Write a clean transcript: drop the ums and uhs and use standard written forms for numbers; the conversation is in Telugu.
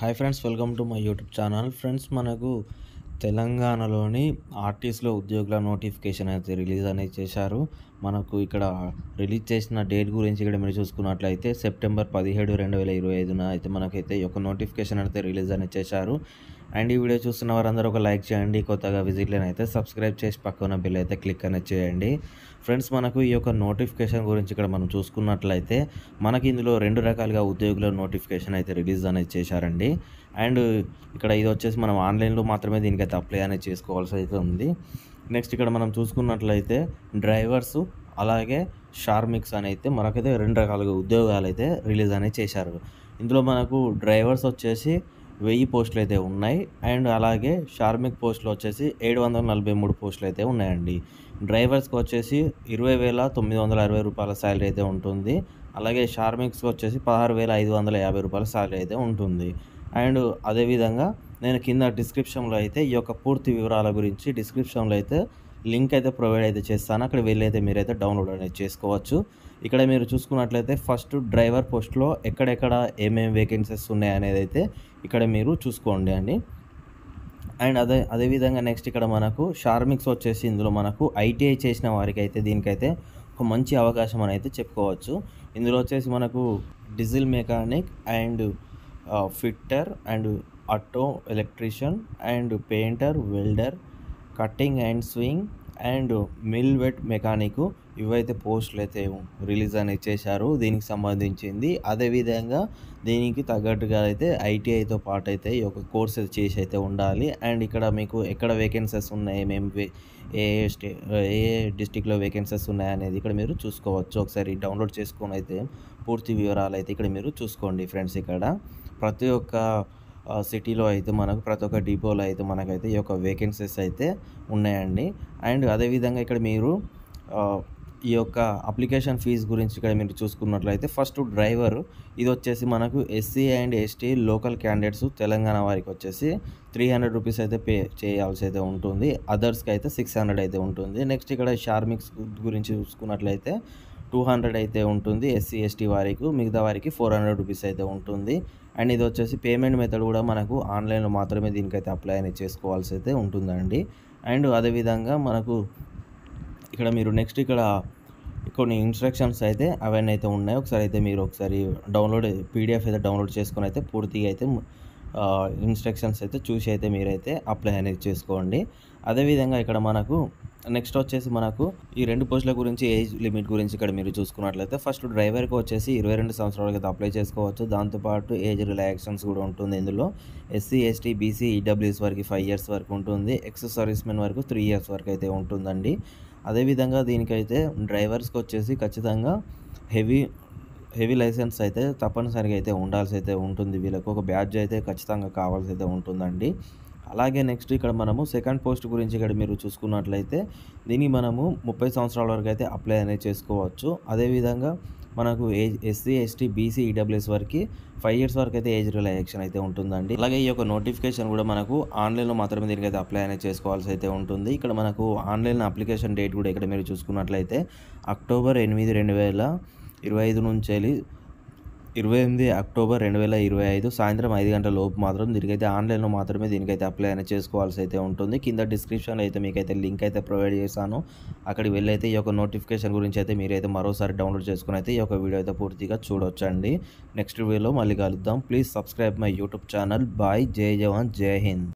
Hi friends, welcome to my YouTube channel. Friends, మనకు తెలంగాణలోని ఆర్టీసీలో ఉద్యోగుల నోటిఫికేషన్ అయితే రిలీజ్ అనేది చేశారు. మనకు ఇక్కడ రిలీజ్ చేసిన డేట్ గురించి ఇక్కడ మీరు చూసుకున్నట్లయితే సెప్టెంబర్ 17, 2025 అయితే మనకైతే ఈ యొక్క నోటిఫికేషన్ అయితే రిలీజ్ అనేది చేశారు. అండ్ ఈ వీడియో చూస్తున్న వారందరూ ఒక లైక్ చేయండి. కొత్తగా విజిట్లను అయితే సబ్స్క్రైబ్ చేసి పక్కన బిల్ అయితే క్లిక్ అనేది చేయండి. ఫ్రెండ్స్, మనకు ఈ యొక్క నోటిఫికేషన్ గురించి ఇక్కడ మనం చూసుకున్నట్లయితే మనకి ఇందులో 2 రకాలుగా ఉద్యోగుల నోటిఫికేషన్ అయితే రిలీజ్ అనేది చేశారండి. అండ్ ఇక్కడ ఇది వచ్చేసి మనం ఆన్లైన్లో మాత్రమే దీనికైతే అప్లై అనేది చేసుకోవాల్సి అయితే ఉంది. నెక్స్ట్ ఇక్కడ మనం చూసుకున్నట్లయితే డ్రైవర్సు అలాగే షార్మిక్స్ అని అయితే మనకైతే 2 రకాలుగా ఉద్యోగాలు అయితే రిలీజ్ అనేది చేశారు. ఇందులో మనకు డ్రైవర్స్ వచ్చేసి 1000 పోస్టులు అయితే ఉన్నాయి. అండ్ అలాగే షార్మిక్ పోస్టులు వచ్చేసి 743 పోస్టులు అయితే ఉన్నాయండి. డ్రైవర్స్కి వచ్చేసి 20,960 రూపాయల శాలరీ అయితే ఉంటుంది. అలాగే షార్మిక్స్కి వచ్చేసి 16,550 రూపాయల శాలరీ అయితే ఉంటుంది. అండ్ అదేవిధంగా నేను కింద డిస్క్రిప్షన్లో అయితే ఈ యొక్క పూర్తి వివరాల గురించి డిస్క్రిప్షన్లో అయితే లింక్ అయితే ప్రొవైడ్ అయితే చేస్తాను. అక్కడ వెళ్ళైతే మీరైతే డౌన్లోడ్ అనేది చేసుకోవచ్చు. ఇక్కడ మీరు చూసుకున్నట్లయితే ఫస్ట్ డ్రైవర్ పోస్ట్లో ఎక్కడెక్కడ ఏమేమి వేకెన్సీస్ ఉన్నాయి అనేది అయితే ఇక్కడ మీరు చూసుకోండి అండి. అండ్ అదేవిధంగా నెక్స్ట్ ఇక్కడ మనకు షార్మిక్స్ వచ్చేసి ఇందులో మనకు ఐటీఐ చేసిన వారికి అయితే దీనికైతే ఒక మంచి అవకాశం అని అయితే చెప్పుకోవచ్చు. ఇందులో వచ్చేసి మనకు diesel mechanic and fitter and auto electrician and painter, welder, cutting and sewing and millwright mechanic ఇవైతే పోస్టులు అయితే రిలీజ్ అనేది చేశారు దీనికి సంబంధించింది. అదేవిధంగా దీనికి తగ్గట్టుగా అయితే ఐటీఐతో పాటు అయితే ఈ యొక్క కోర్సెస్ చేసి అయితే ఉండాలి. అండ్ ఇక్కడ మీకు ఎక్కడ వేకెన్సీస్ ఉన్నాయి, ఏ ఏ డిస్టిక్లో వేకెన్సీస్ ఉన్నాయి అనేది ఇక్కడ మీరు చూసుకోవచ్చు. ఒకసారి డౌన్లోడ్ చేసుకొని అయితే పూర్తి వివరాలు అయితే ఇక్కడ మీరు చూసుకోండి. ఫ్రెండ్స్, ఇక్కడ ప్రతి ఒక్క సిటీలో అయితే మనకు ప్రతి ఒక్క డిపోలో అయితే మనకైతే ఈ యొక్క వేకెన్సీస్ అయితే ఉన్నాయండి. అండ్ అదేవిధంగా ఇక్కడ మీరు ఈ యొక్క అప్లికేషన్ ఫీజు గురించి ఇక్కడ మీరు చూసుకున్నట్లయితే ఫస్ట్ డ్రైవర్ ఇది వచ్చేసి మనకు SC and ST local candidates Telangana వారికి వచ్చేసి 300 రూపీస్ అయితే పే చేయాల్సి అయితే ఉంటుంది. అదర్స్కి అయితే 600 అయితే ఉంటుంది. నెక్స్ట్ ఇక్కడ షార్మిక్స్ గురించి చూసుకున్నట్లయితే 200 అయితే ఉంటుంది ఎస్సీ ఎస్టీ వారికి, మిగతా వారికి 400 రూపీస్ అయితే ఉంటుంది. అండ్ ఇది వచ్చేసి పేమెంట్ మెథడ్ కూడా మనకు ఆన్లైన్లో మాత్రమే దీనికైతే అప్లై అనేది చేసుకోవాల్సి అయితే ఉంటుందండి. అండ్ అదేవిధంగా మనకు ఇక్కడ మీరు నెక్స్ట్ ఇక్కడ కొన్ని ఇన్స్ట్రక్షన్స్ అయితే అవన్నీ అయితే ఉన్నాయి. ఒకసారి డౌన్లోడ్ పీడిఎఫ్ అయితే డౌన్లోడ్ చేసుకొని అయితే పూర్తిగా అయితే ఇన్స్ట్రక్షన్స్ అయితే చూసి అయితే మీరైతే అప్లై అనేది చేసుకోండి. అదేవిధంగా ఇక్కడ మనకు నెక్స్ట్ వచ్చేసి మనకు ఈ 2 పోస్టుల గురించి ఏజ్ లిమిట్ గురించి ఇక్కడ మీరు చూసుకున్నట్లయితే ఫస్ట్ డ్రైవర్కి వచ్చేసి 22 సంవత్సరాలకి అయితే అప్లై చేసుకోవచ్చు. దాంతోపాటు ఏజ్ రిలాక్సేషన్స్ కూడా ఉంటుంది. ఇందులో ఎస్సీ ఎస్టీ బీసీ ఈడబ్ల్యూఎస్ వరకు 5 ఇయర్స్ వరకు ఉంటుంది. ఎక్స్ సర్వీస్ మెన్ వరకు 3 ఇయర్స్ వరకు అయితే ఉంటుందండి. అదేవిధంగా దీనికైతే డ్రైవర్స్కి వచ్చేసి ఖచ్చితంగా హెవీ లైసెన్స్ అయితే తప్పనిసరిగా అయితే ఉండాల్సి అయితే ఉంటుంది. వీళ్ళకు ఒక బ్యాడ్జ్ అయితే ఖచ్చితంగా కావాల్సి అయితే ఉంటుందండి. అలాగే నెక్స్ట్ ఇక్కడ మనము సెకండ్ పోస్ట్ గురించి ఇక్కడ మీరు చూసుకున్నట్లయితే దీన్ని మనము 30 సంవత్సరాల వరకు అయితే అప్లై అనేది చేసుకోవచ్చు. అదేవిధంగా మనకు ఎస్సీ ఎస్టీ బీసీ ఈడబ్ల్యూఎస్ వరకు 5 ఇయర్స్ వరకు అయితే ఏజ్ రిలాక్సేషన్ అయితే ఉంటుందండి. అలాగే ఈ యొక్క నోటిఫికేషన్ కూడా మనకు ఆన్లైన్లో మాత్రమే దీనికైతే అప్లై అనేది చేసుకోవాల్సి అయితే ఉంటుంది. ఇక్కడ మనకు ఆన్లైన్ అప్లికేషన్ డేట్ కూడా ఇక్కడ మీరు చూసుకున్నట్లయితే అక్టోబర్ 8, 2025 నుంచి వెళ్ళి 28 అక్టోబర్ 2025 సాయంత్రం 5 గంటల లోపు మాత్రం దీనికైతే ఆన్లైన్లో మాత్రమే దీనికైతే అప్లై అనేది చేసుకోవాల్సి అయితే ఉంటుంది. కింద డిస్క్రిప్షన్లో అయితే మీకైతే లింక్ అయితే ప్రొవైడ్ చేశాను. అక్కడికి వెళ్ళి అయితే ఈ యొక్క నోటిఫికేషన్ గురించి అయితే మీరైతే మరోసారి డౌన్లోడ్ చేసుకుని అయితే ఈ యొక్క వీడియో అయితే పూర్తిగా చూడొచ్చండి. నెక్స్ట్ వీడియోలో మళ్ళీ కలుద్దాం. Please subscribe my YouTube channel. Bye. జై జవాన్, జై హింద్.